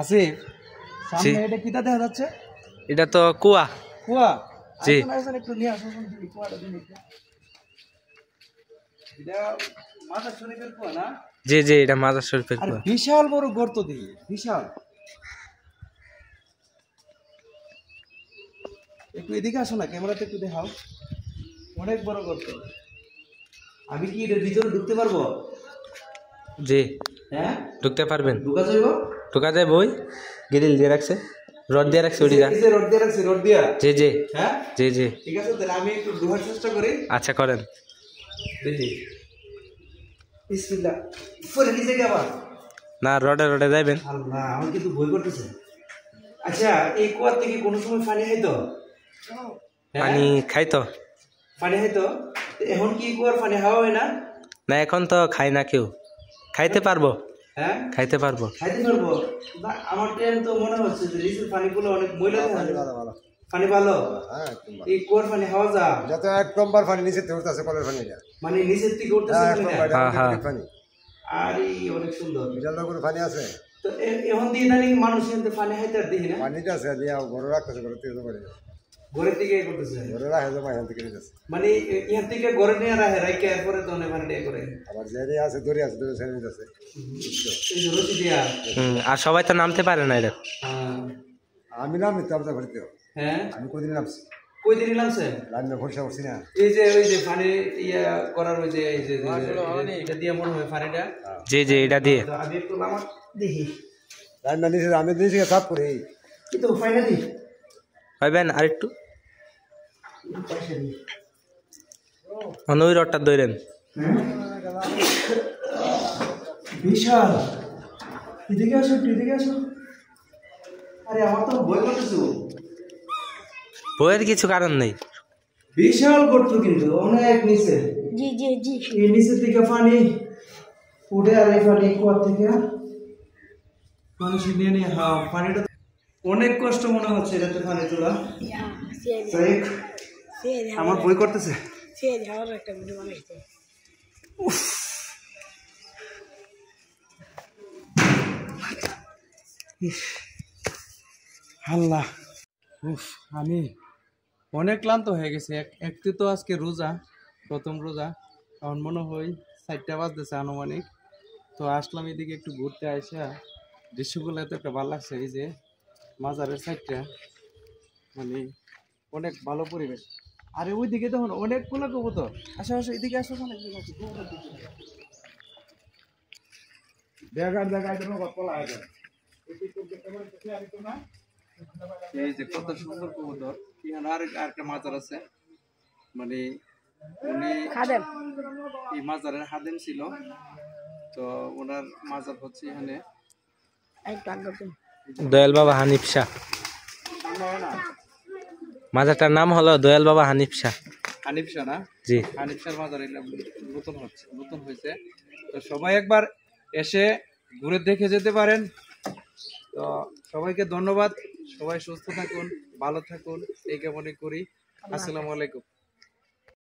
আসিফ সামনে এটা কিটা দেখা যাচ্ছে? এটা তো কুয়া। কুয়া? জি। একটু নিয়ে আসুন কুয়াটা দিন একটু। এটা মাজার শরীফের কুয়া না? জি জি, এটা মাজার শরীফের আর কুয়া। বিশাল বড় গর্ত দিয়ে, বিশাল। একটু এদিকে আসো না, ক্যামেরাতে একটু দেখাও। অনেক বড় গর্ত। আমি কি এর ভিতরে ঢুকতে পারবো? জি, হ্যাঁ ঢুকতে পারবেন। ঢুকা যাইব? ঢুকা যায় বই, গ্রিল দিয়ে রাখছে, রড দিয়ে রাখছে ওদিকে। এই যে রড দিয়ে রাখছে, রড দিয়া? জি জি। হ্যাঁ জি জি। ঠিক আছে, তাহলে আমি একটু ঢোকার চেষ্টা করি। আচ্ছা করেন। দেখি। বিসমিল্লাহ। পরে নিচে কি আবার? না, রডে রডে যাইবেন। আল্লাহ, আমার কিন্তু ভয় করতেছে। আচ্ছা, এই কুয়ার থেকে কোনো সময় পানি খাইতো? পানি খাইতো? পানি খাইতো? এখন কি কুয়ার পানি খাওয়া হয় না? না, এখন তো খাই না কেউ। খাইতে পারবো। হ্যাঁ খাইতে পারবো। খাইতে পারবো না? আমার ট্রেন তো মনে হচ্ছে যে নিচের পানিগুলো অনেক ময়লা থাকে। পানি ভালো? হ্যাঁ, এই কুয়ার পানি খাওয়া যা? যত এক নম্বর পানি নিচে থেকে উঠতেছে, কলের পানি এটা। মানে নিচের থেকে উঠতেছে পানি। আর এই অনেক সুন্দর বিশাল রকমের পানি আছে। তো এখন দিয়ে জানি মানুষ কিন্তু পানি খাইতে আর দেখি না। পানিটা আছে দিয়ে ঘরে রাখতেছে, ঘরে থেকে জমা করে ঘরের থেকে করতেছে, ঘরে রাখে জমা এখান থেকে নিতেছে। মানে এখান থেকে ঘরে নিয়ে রাখে, রাখে এরপরে তো অনেক পানি করে। আবার যে আছে দড়ি আছে, দড়ি ছেড়ে নিতেছে। এই যে রশি দিয়া। আর সবাই তো নামতে পারে না এটা। আমি নাম নিতে আপনার ঘরে। হ্যাঁ, আমি কদিন নামছি। কই দিন নামছে? রান্না ভরসা করছি না। এই যে ওই যে পানি ইয়া করার ওই যে এই যে এটা দিয়ে মনে হয় পানিটা। জি জি, এটা দিয়ে। আমি একটু নামা দেখি। রান্না নিচে আমি নিচে সাফ করি। কিন্তু ফাইনালি পাইবেন আর একটু ওই রডটা ধরেন। বিশাল। এদিকে আসো, এদিকে আসো। আরে আমার তো ভয় করতেছে। বইয়ের কিছু কারণ নেই। বিশাল গর্ত কিন্তু অনেক নিচে। জি জি জি। এই নিচের থেকে পানি উঠে, আর এই পানি কুয়ার থেকে মানুষ নিয়ে নিয়ে পানিটা অনেক কষ্ট মনে হচ্ছে এটাতে পানি তোলা। আমার ভয় করতেছে। আল্লাহ, আমি অনেক ক্লান্ত হয়ে গেছি। একটু তো আজকে রোজা, প্রথম রোজা। এখন মনে হয় 4টা বাজতেছে আনুমানিক। তো আসলাম এদিকে একটু ঘুরতে, আসা দৃশ্যগুলো এত একটা ভালো লাগছে। এই যে মাজারের সাইডটা, মানে অনেক ভালো পরিবেশ। আরে ওইদিকে তখন অনেকগুলো কবুতর। আসো আসো, এদিকে আসো। এই যে কত সুন্দর কবুতর। এখানে আরেকটা মাজার আছে, মানে উনি এই মাজারের হাদেম ছিল। তো ওনার মাজার হচ্ছে এখানে। দয়াল বাবা হানিফ শাহ। মাজারটার নাম হলো দয়াল বাবা হানিফ শাহ। হানিফ শাহ না? জি। হানিফ শাহ মাজার নতুন হয়েছে। তো সবাই একবার এসে ঘুরে দেখে যেতে পারেন। তো সবাইকে ধন্যবাদ। সবাই সুস্থ থাকুন, ভালো থাকুন, এই কামনা করি। আসসালামু আলাইকুম।